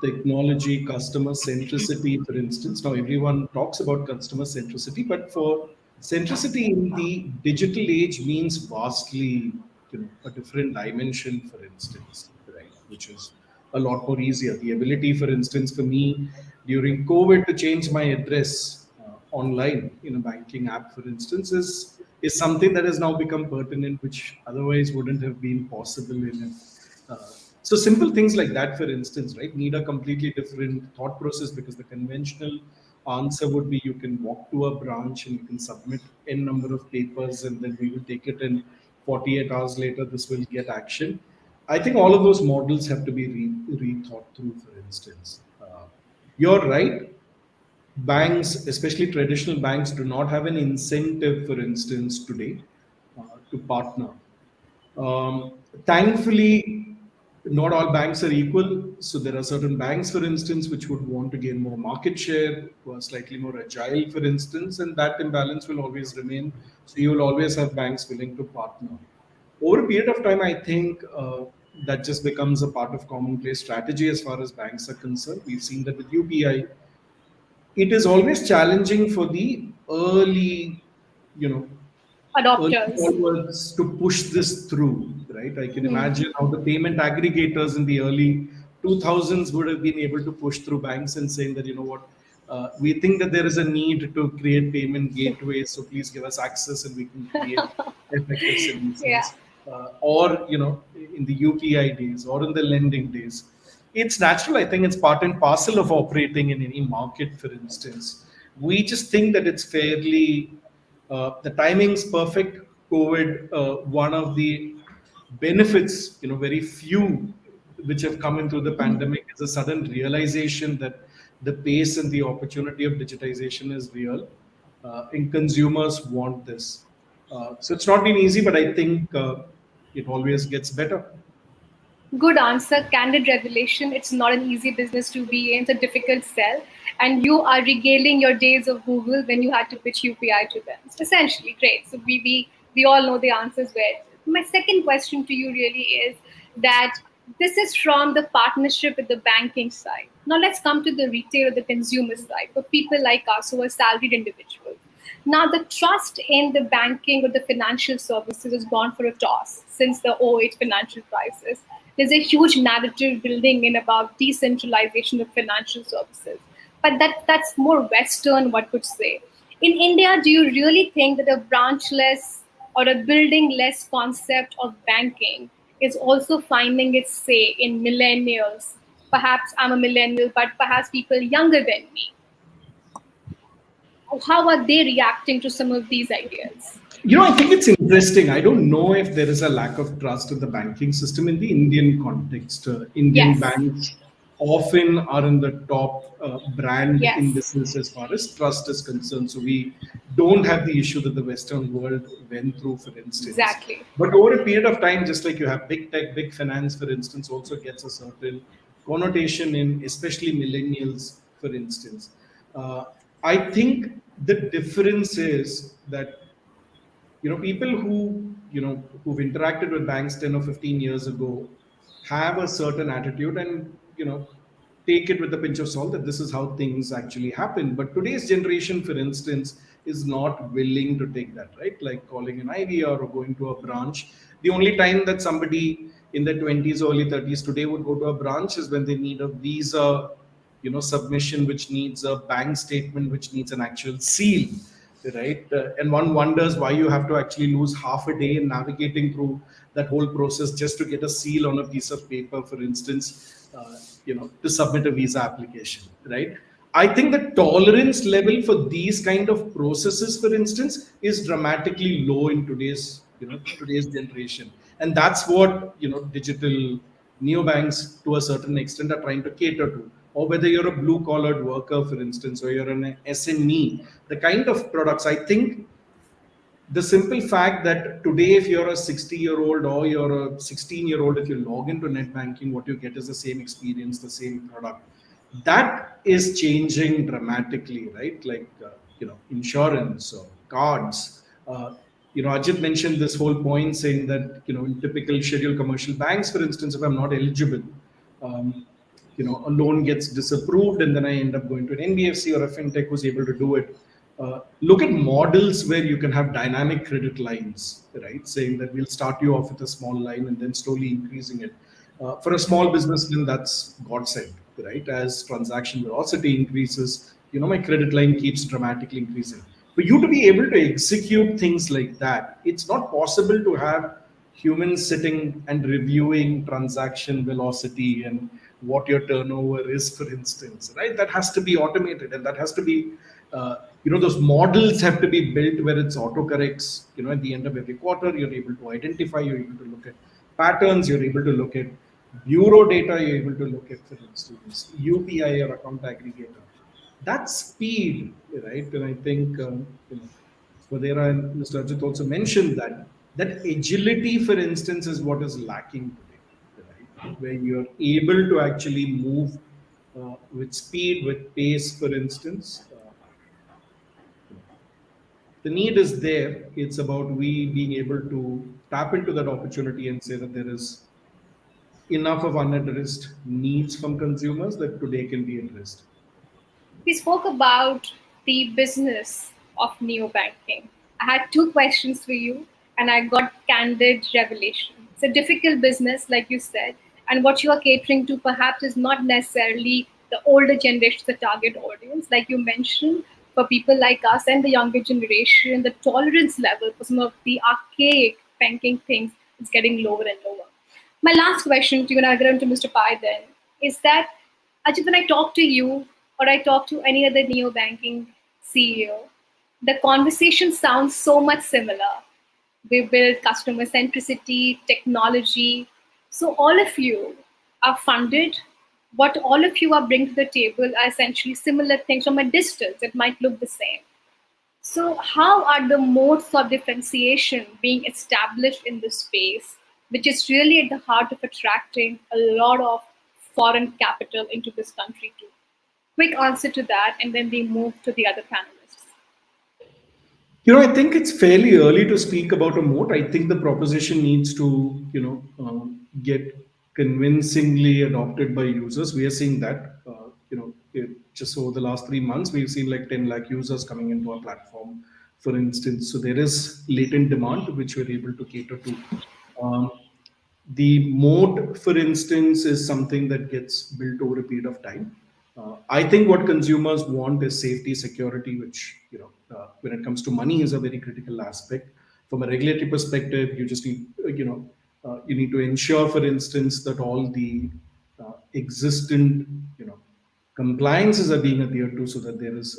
technology, customer centricity, for instance. Now everyone talks about customer centricity, but for centricity in the digital age means vastly, a different dimension, for instance, right? Which is a lot more easier. The ability, for instance, for me during COVID to change my address online in a banking app, for instance, is something that has now become pertinent, which otherwise wouldn't have been possible in a so simple things like that, for instance, right, need a completely different thought process, because the conventional answer would be you can walk to a branch and you can submit n number of papers and then we will take it, and 48 hours later this will get action. I think all of those models have to be rethought through, for instance. You're right. Banks, especially traditional banks, do not have an incentive, for instance, today to partner. Thankfully, not all banks are equal. So there are certain banks, for instance, which would want to gain more market share, who are slightly more agile, for instance, and that imbalance will always remain. So you will always have banks willing to partner. Over a period of time, I think that just becomes a part of commonplace strategy as far as banks are concerned. We've seen that with UPI, it is always challenging for the early, you know, early Adopters. forwards to push this through, right? I can Hmm. imagine how the payment aggregators in the early 2000s would have been able to push through banks and saying that, you know what, we think that there is a need to create payment gateways, so please give us access and we can create effective Yeah. solutions. Or, in the UPI days or in the lending days, it's natural. I think it's part and parcel of operating in any market, for instance. We just think that it's fairly the timing's perfect. COVID, one of the benefits, very few which have come in through the pandemic, is a sudden realization that the pace and the opportunity of digitization is real, and consumers want this. So it's not been easy, but I think it always gets better. Good answer. Candid revelation. It's not an easy business to be in. It's a difficult sell. And you are regaling your days of Google when you had to pitch UPI to them. So essentially, great. So we all know the answers where. My second question to you really is that this is from the partnership with the banking side. Now let's come to the retail or the consumer side for people like us who are salaried individuals. Now, the trust in the banking or the financial services has gone for a toss since the '08 financial crisis. There's a huge narrative building in about decentralization of financial services. But that's more Western, one could say. In India, do you really think that a branchless or a building less concept of banking is also finding its say in millennials? Perhaps I'm a millennial, but perhaps people younger than me. How are they reacting to some of these ideas? I think it's interesting. I don't know if there is a lack of trust in the banking system in the Indian context. Indian Yes. banks often are in the top brand Yes. indices as far as trust is concerned. So we don't have the issue that the Western world went through, for instance. Exactly. But over a period of time, just like you have big tech, big finance, for instance, also gets a certain connotation in especially millennials, for instance. Uh, I think the difference is that people who who've interacted with banks 10 or 15 years ago have a certain attitude and take it with a pinch of salt that this is how things actually happen. But today's generation, for instance, is not willing to take that, right? Like calling an IVR or going to a branch. The only time that somebody in their 20s, early 30s today would go to a branch is when they need a visa submission, which needs a bank statement, which needs an actual seal, right? And one wonders why you have to actually lose half a day in navigating through that whole process just to get a seal on a piece of paper, for instance, to submit a visa application, right? I think the tolerance level for these kind of processes, for instance, is dramatically low in today's generation, and that's what digital neobanks to a certain extent are trying to cater to. Or whether you're a blue collared worker, for instance, or you're an SME, the kind of products, I think the simple fact that today, if you're a 60-year-old or you're a 16-year-old, if you log into net banking, what you get is the same experience, the same product. That is changing dramatically, right? Like, insurance or cards. Ajit mentioned this whole point saying that, in typical scheduled commercial banks, for instance, if I'm not eligible, um, a loan gets disapproved and then I end up going to an NBFC or a fintech who's able to do it. Look at models where you can have dynamic credit lines, right? Saying that we'll start you off with a small line and then slowly increasing it. For a small business, then that's godsend, right? As transaction velocity increases, my credit line keeps dramatically increasing. For you to be able to execute things like that, it's not possible to have humans sitting and reviewing transaction velocity and what your turnover is, for instance, right? That has to be automated, and that has to be those models have to be built where it's autocorrects. At the end of every quarter, you're able to identify, you're able to look at patterns, you're able to look at bureau data, you're able to look at, for instance, UPI or account aggregator. That speed, right? And I think Swadera and Mr. Ajit also mentioned that agility, for instance, is what is lacking today, right? Where you're able to actually move with speed, with pace, for instance. The need is there. It's about we being able to tap into that opportunity and say that there is enough of unaddressed needs from consumers that today can be addressed. We spoke about the business of neobanking. I had two questions for you, and I got candid revelation. It's a difficult business, like you said, and what you are catering to perhaps is not necessarily the older generation, the target audience. Like you mentioned, for people like us and the younger generation, the tolerance level for some of the archaic banking things is getting lower and lower. My last question to you, and I'll get on to Mr. Pai then, is that Ajit, when I talk to you or I talk to any other neobanking CEO, the conversation sounds so much similar. We build customer centricity, technology. So all of you are funded. What all of you are bringing to the table are essentially similar things from a distance. It might look the same. So how are the modes of differentiation being established in this space, which is really at the heart of attracting a lot of foreign capital into this country too? Quick answer to that, and then we move to the other panelists. I think it's fairly early to speak about a moat. I think the proposition needs to, get convincingly adopted by users. We are seeing that, just over the last 3 months, we've seen like 10 lakh users coming into our platform, for instance. So there is latent demand which we're able to cater to. The moat, for instance, is something that gets built over a period of time. I think what consumers want is safety, security, which when it comes to money is a very critical aspect. From a regulatory perspective, you just need you need to ensure, for instance, that all the existent compliances are being adhered to, so that there is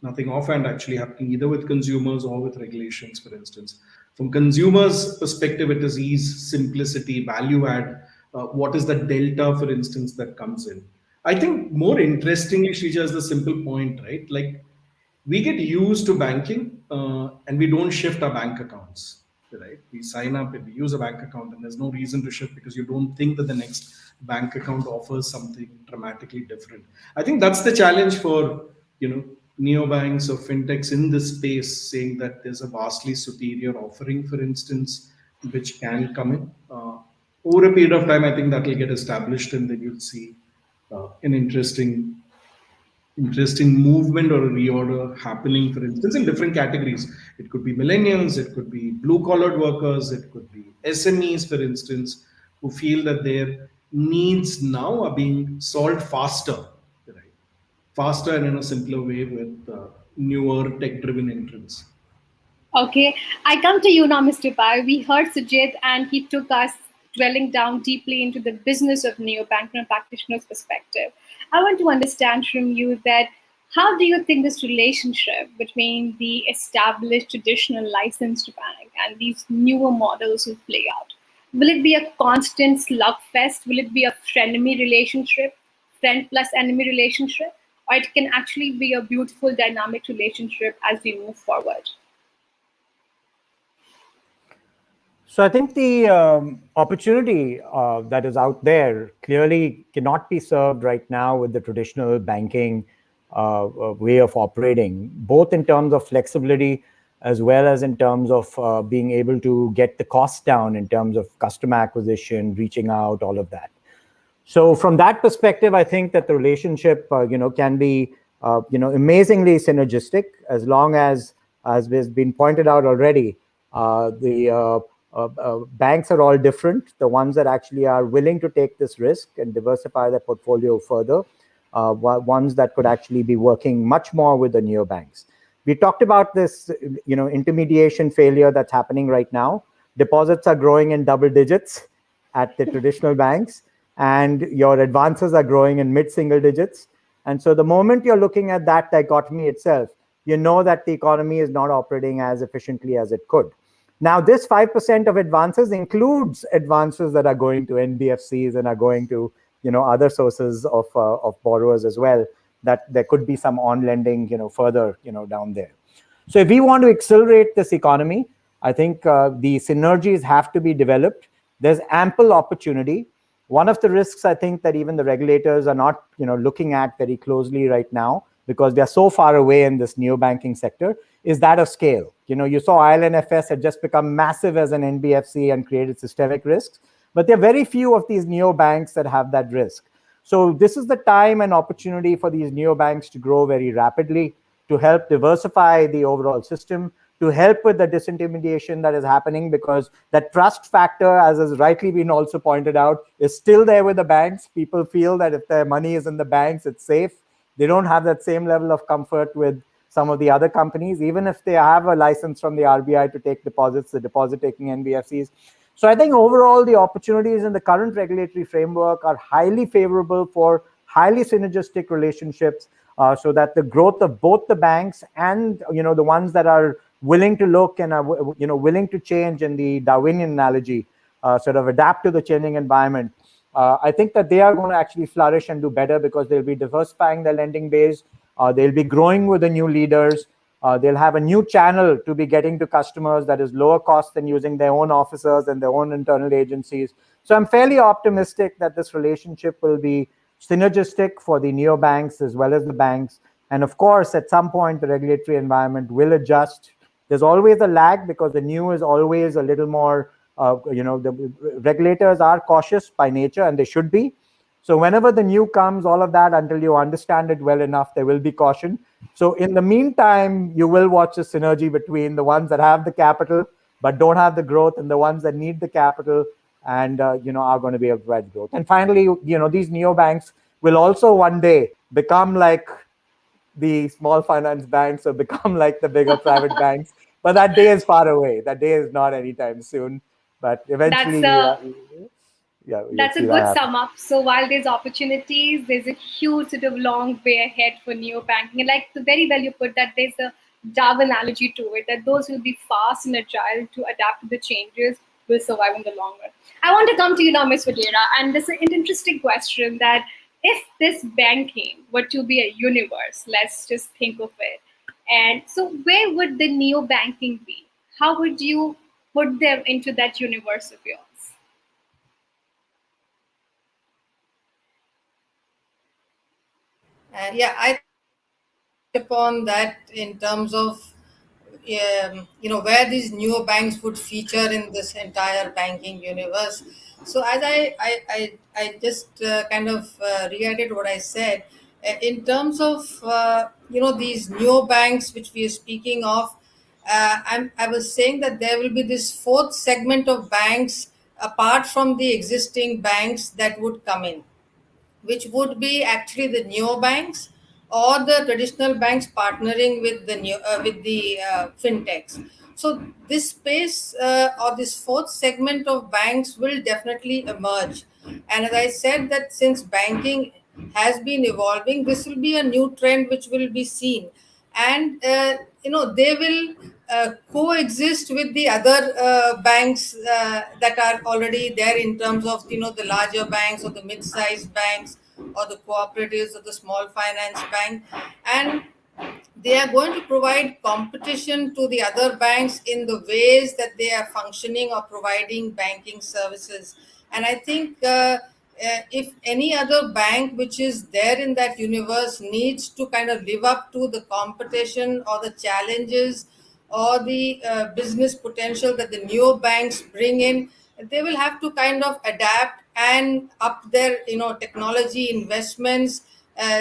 nothing offhand actually happening either with consumers or with regulations, for instance. From consumers' perspective, it is ease, simplicity, value add. What is the delta, for instance, that comes in? I think more interestingly, Shrija, is the simple point, right? Like we get used to banking and we don't shift our bank accounts, right? We sign up and we use a bank account, and there's no reason to shift because you don't think that the next bank account offers something dramatically different. I think that's the challenge for neobanks or fintechs in this space, saying that there's a vastly superior offering, for instance, which can come in. Over a period of time, I think that will get established, and then you'll see an interesting movement or a reorder happening, for instance, in different categories. It could be millennials, it could be blue collared workers, it could be SMEs, for instance, who feel that their needs now are being solved faster, right? Faster and in a simpler way with newer tech driven entrants. Okay, I come to you now, Mr. Pai. We heard Sujit and he took us dwelling down deeply into the business of neobank from a practitioner's perspective. I want to understand from you that how do you think this relationship between the established traditional licensed bank and these newer models will play out? Will it be a constant slugfest? Will it be a frenemy relationship, friend plus enemy relationship? Or it can actually be a beautiful dynamic relationship as we move forward? So I think the opportunity that is out there clearly cannot be served right now with the traditional banking way of operating, both in terms of flexibility as well as in terms of being able to get the costs down in terms of customer acquisition, reaching out, all of that. So from that perspective, I think that the relationship, can be, amazingly synergistic as long as has been pointed out already, the banks are all different. The ones that actually are willing to take this risk and diversify their portfolio further, ones that could actually be working much more with the neobanks. We talked about this, intermediation failure that's happening right now. Deposits are growing in double digits at the traditional banks, and your advances are growing in mid-single digits. And so the moment you're looking at that dichotomy itself, you know that the economy is not operating as efficiently as it could. Now, this 5% of advances includes advances that are going to NBFCs and are going to, other sources of borrowers as well, that there could be some on lending, further, down there. So if we want to accelerate this economy, I think the synergies have to be developed. There's ample opportunity. One of the risks, I think, that even the regulators are not, looking at very closely right now, because they're so far away in this neobanking sector, is that of scale. You saw ILNFS had just become massive as an NBFC and created systemic risks, but there are very few of these neobanks that have that risk. So this is the time and opportunity for these neobanks to grow very rapidly, to help diversify the overall system, to help with the disintermediation that is happening, because that trust factor, as has rightly been also pointed out, is still there with the banks. People feel that if their money is in the banks, it's safe. They don't have that same level of comfort with some of the other companies, even if they have a license from the RBI to take deposits, the deposit-taking NBFCs. So I think overall, the opportunities in the current regulatory framework are highly favorable for highly synergistic relationships, so that the growth of both the banks and the ones that are willing to look and are willing to change, in the Darwinian analogy, sort of adapt to the changing environment. I think that they are going to actually flourish and do better because they'll be diversifying their lending base. They'll be growing with the new leaders. They'll have a new channel to be getting to customers that is lower cost than using their own officers and their own internal agencies. So I'm fairly optimistic that this relationship will be synergistic for the neobanks as well as the banks. And of course, at some point, the regulatory environment will adjust. There's always a lag because the new is always a little more, the regulators are cautious by nature, and they should be. So whenever the new comes, all of that, until you understand it well enough, there will be caution. So in the meantime, you will watch a synergy between the ones that have the capital but don't have the growth, and the ones that need the capital and are going to be able to provide growth. And finally, these neobanks will also one day become like the small finance banks or become like the bigger private banks. But that day is far away. That day is not anytime soon. But eventually, That's a good sum up. So while there's opportunities, there's a huge sort of long way ahead for neobanking. And like very well you put that, there's a Darwin analogy to it, that those will be fast and agile to adapt to the changes, will survive in the long run. I want to come to you now, Ms. Vadera, and this is an interesting question that if this banking were to be a universe, let's just think of it. And so where would the neo banking be? How would you put them into that universe of yours? Yeah, I upon that in terms of where these neobanks would feature in this entire banking universe. So as I just kind of reiterated what I said in terms of these neobanks which we are speaking of. I was saying that there will be this fourth segment of banks apart from the existing banks that would come in, which would be actually the neobanks or the traditional banks partnering with the fintechs. So this space or this fourth segment of banks will definitely emerge. And as I said, that since banking has been evolving, this will be a new trend which will be seen, and they will coexist with the other banks that are already there in terms of the larger banks or the mid-sized banks or the cooperatives or the small finance bank, and they are going to provide competition to the other banks in the ways that they are functioning or providing banking services. And I think if any other bank which is there in that universe needs to kind of live up to the competition or the challenges or the business potential that the neo banks bring in, they will have to kind of adapt and up their technology investments,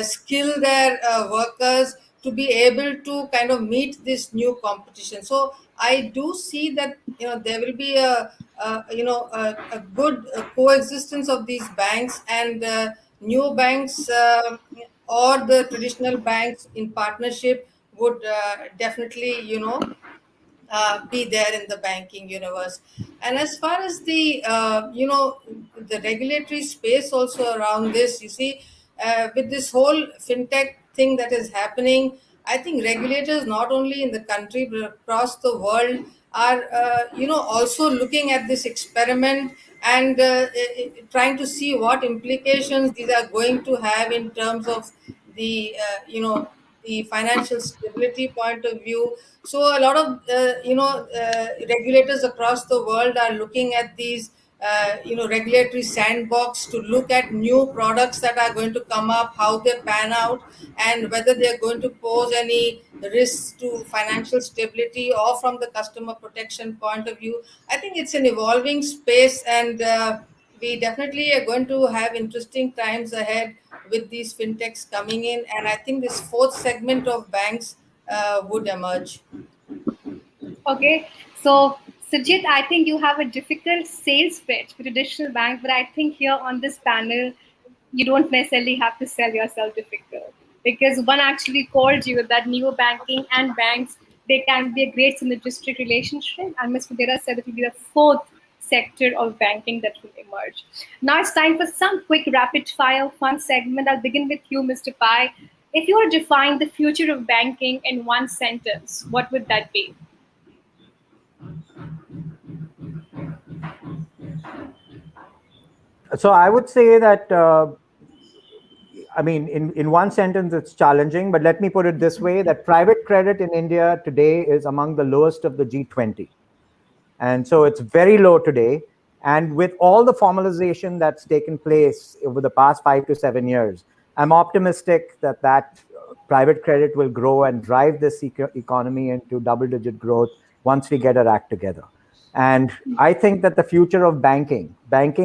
skill their workers to be able to kind of meet this new competition. So I do see that there will be a good coexistence of these banks, and new banks or the traditional banks in partnership would definitely be there in the banking universe. And as far as the regulatory space also around this, you see, with this whole fintech thing that is happening, I think regulators not only in the country but across the world are also looking at this experiment and trying to see what implications these are going to have in terms of the financial stability point of view. So a lot of regulators across the world are looking at these regulatory sandbox to look at new products that are going to come up, how they pan out, and whether they are going to pose any risks to financial stability or from the customer protection point of view. I think it's an evolving space, and we definitely are going to have interesting times ahead with these fintechs coming in, and I think this fourth segment of banks would emerge. Okay, so Sujit, I think you have a difficult sales pitch for traditional bank, but I think here on this panel, you don't necessarily have to sell yourself difficult because one actually called you that neo banking and banks they can be a great synergistic relationship, and Ms. Fudera said it will be the fourth sector of banking that will emerge. Now it's time for some quick rapid fire fun segment. I'll begin with you, Mr. Pai. If you were to define the future of banking in one sentence, what would that be? So I would say that, I mean, in one sentence, it's challenging, but let me put it this way, that private credit in India today is among the lowest of the G20. And so it's very low today. And with all the formalization that's taken place over the past 5 to 7 years, I'm optimistic that private credit will grow and drive this economy into double-digit growth once we get our act together. And I think that the future of banking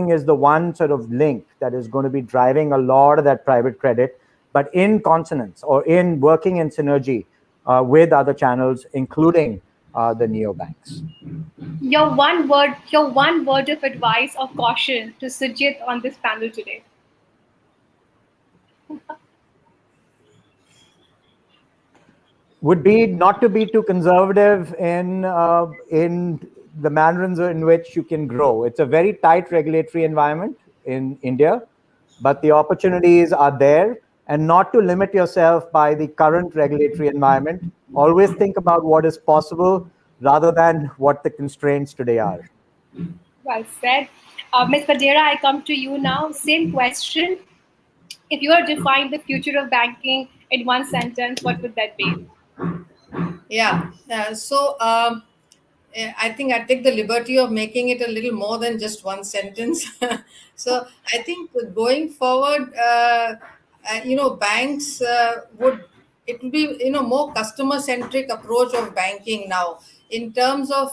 is the one sort of link that is going to be driving a lot of that private credit, but in consonance or in working in synergy with other channels, including the neobanks. Your one word of advice or caution to Sujit on this panel today. Would be not to be too conservative in the manners in which you can grow. It's a very tight regulatory environment in India, but the opportunities are there, and not to limit yourself by the current regulatory environment. Always think about what is possible rather than what the constraints today are. Well said. Ms. Vadera, I come to you now. Same question. If you were to define the future of banking in one sentence, what would that be? Yeah. I think I take the liberty of making it a little more than just one sentence. So I think going forward, banks would it will be more customer centric approach of banking now in terms of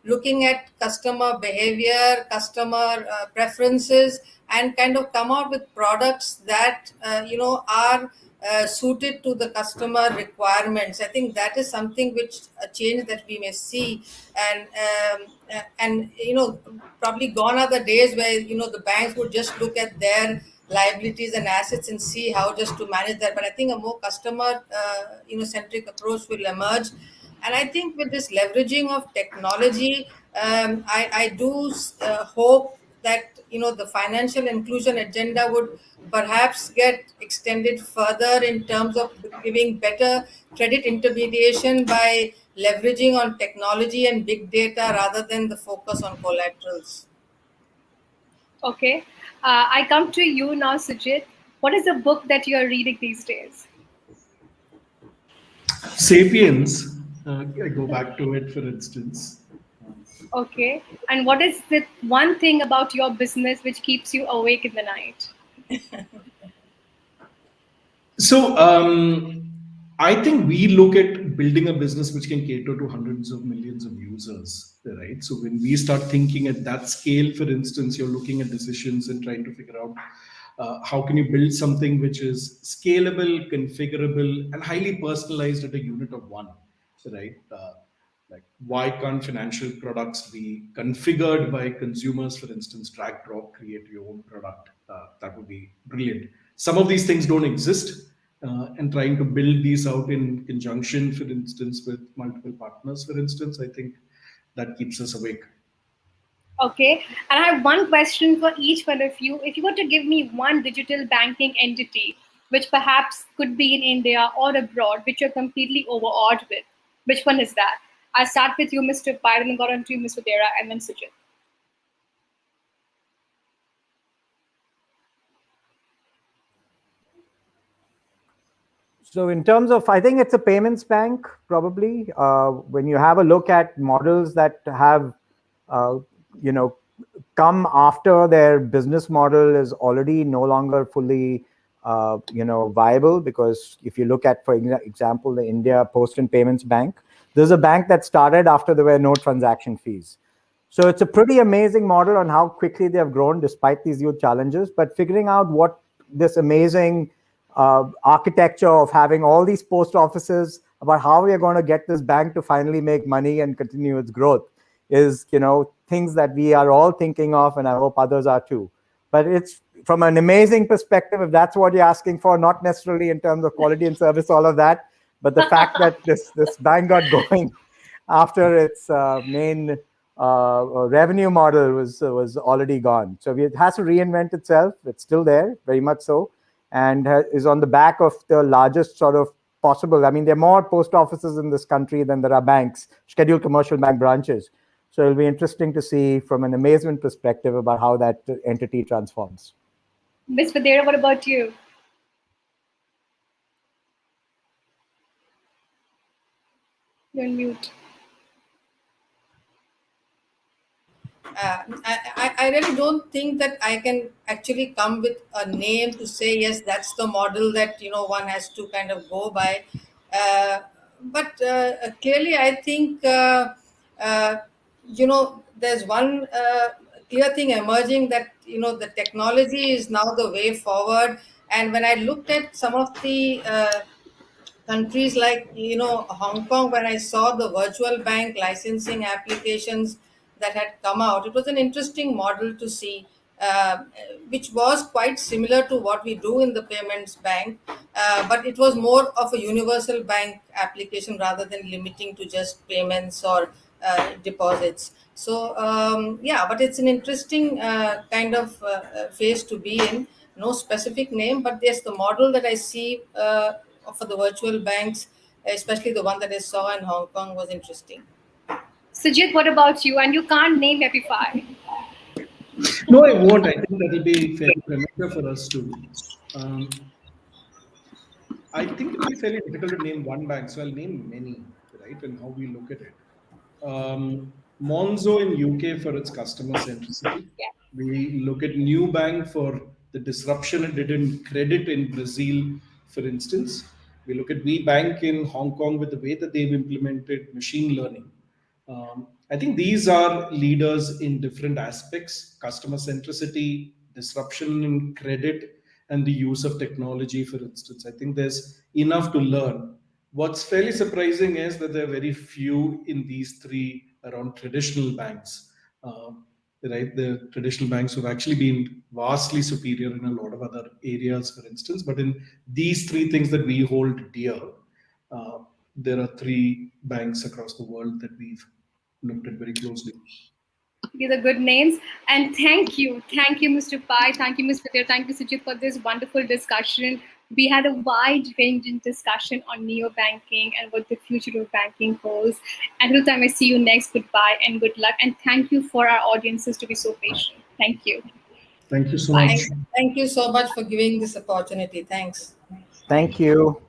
looking at customer behavior, customer preferences, and kind of come out with products that are suited to the customer requirements. I think that is something which a change that we may see, and probably gone are the days where the banks would just look at their liabilities and assets and see how just to manage that. But I think a more customer centric approach will emerge. And I think with this leveraging of technology, I do hope that the financial inclusion agenda would perhaps get extended further in terms of giving better credit intermediation by leveraging on technology and big data rather than the focus on collaterals. Okay. I come to you now, Sujit. What is the book that you are reading these days? Sapiens, I go back to it for instance. Okay. And what is the one thing about your business which keeps you awake in the night? So I think we look at building a business which can cater to hundreds of millions of users, right? So when we start thinking at that scale, for instance, you're looking at decisions and trying to figure out how can you build something which is scalable, configurable, and highly personalized at a unit of one, right? Like why can't financial products be configured by consumers, for instance, drag, drop, create your own product? That would be brilliant. Some of these things don't exist, and trying to build these out in conjunction, for instance, with multiple partners, for instance, I think that keeps us awake. Okay. And I have one question for each one of you. If you were to give me one digital banking entity, which perhaps could be in India or abroad, which you're completely overawed with, which one is that? I'll start with you, Mr. Pai, then go on to you, Mr. Dera, and then Sujit. So in terms of, I think it's a payments bank, probably. When you have a look at models that have, uh, you know, come after their business model is already no longer fully, viable. Because if you look at, for example, the India Post and Payments Bank, there's a bank that started after there were no transaction fees. So it's a pretty amazing model on how quickly they have grown despite these huge challenges. But figuring out what this amazing architecture of having all these post offices, about how we are going to get this bank to finally make money and continue its growth, is things that we are all thinking of, and I hope others are too. But it's from an amazing perspective, if that's what you're asking for, not necessarily in terms of quality and service, all of that, but the fact that this bank got going after its main revenue model was already gone. So it has to reinvent itself. It's still there, very much so, and is on the back of the largest sort of possible. I mean, there are more post offices in this country than there are banks, scheduled commercial bank branches. So it'll be interesting to see from an amazement perspective about how that entity transforms. Ms. Vadera, what about you? You're on mute. I really don't think that I can actually come with a name to say yes, that's the model that one has to kind of go by. But clearly, I think there's one clear thing emerging, that the technology is now the way forward. And when I looked at some of the countries like Hong Kong, when I saw the virtual bank licensing applications that had come out, it was an interesting model to see, which was quite similar to what we do in the payments bank, but it was more of a universal bank application rather than limiting to just payments or deposits. So yeah, but it's an interesting kind of phase to be in. No specific name, but yes, the model that I see for the virtual banks, especially the one that I saw in Hong Kong, was interesting. Sujit, what about you? And you can't name Epify. No, I won't. I think that will be fairly premature for us to. Um, I think it will be fairly difficult to name one bank, so I'll name many, right? And how we look at it. Monzo in UK for its customer centricity. Yeah. We look at New Bank for the disruption it did in credit in Brazil, for instance. We look at WeBank in Hong Kong with the way that they've implemented machine learning. I think these are leaders in different aspects: customer centricity, disruption in credit, and the use of technology, for instance. I think there's enough to learn. What's fairly surprising is that there are very few in these three around traditional banks. Right, the traditional banks have actually been vastly superior in a lot of other areas, for instance. But in these three things that we hold dear, uh, there are three banks across the world that we've looked at very closely. These are good names. And thank you, Mr. Pai, thank you, Ms. Patel, thank you, Sujit, for this wonderful discussion. We had a wide-ranging discussion on neobanking and what the future of banking holds. Until the time I see you next, goodbye and good luck. And thank you for our audiences to be so patient. Thank you. Thank you so Bye. much. Thank you so much for giving this opportunity. Thanks. Thank you.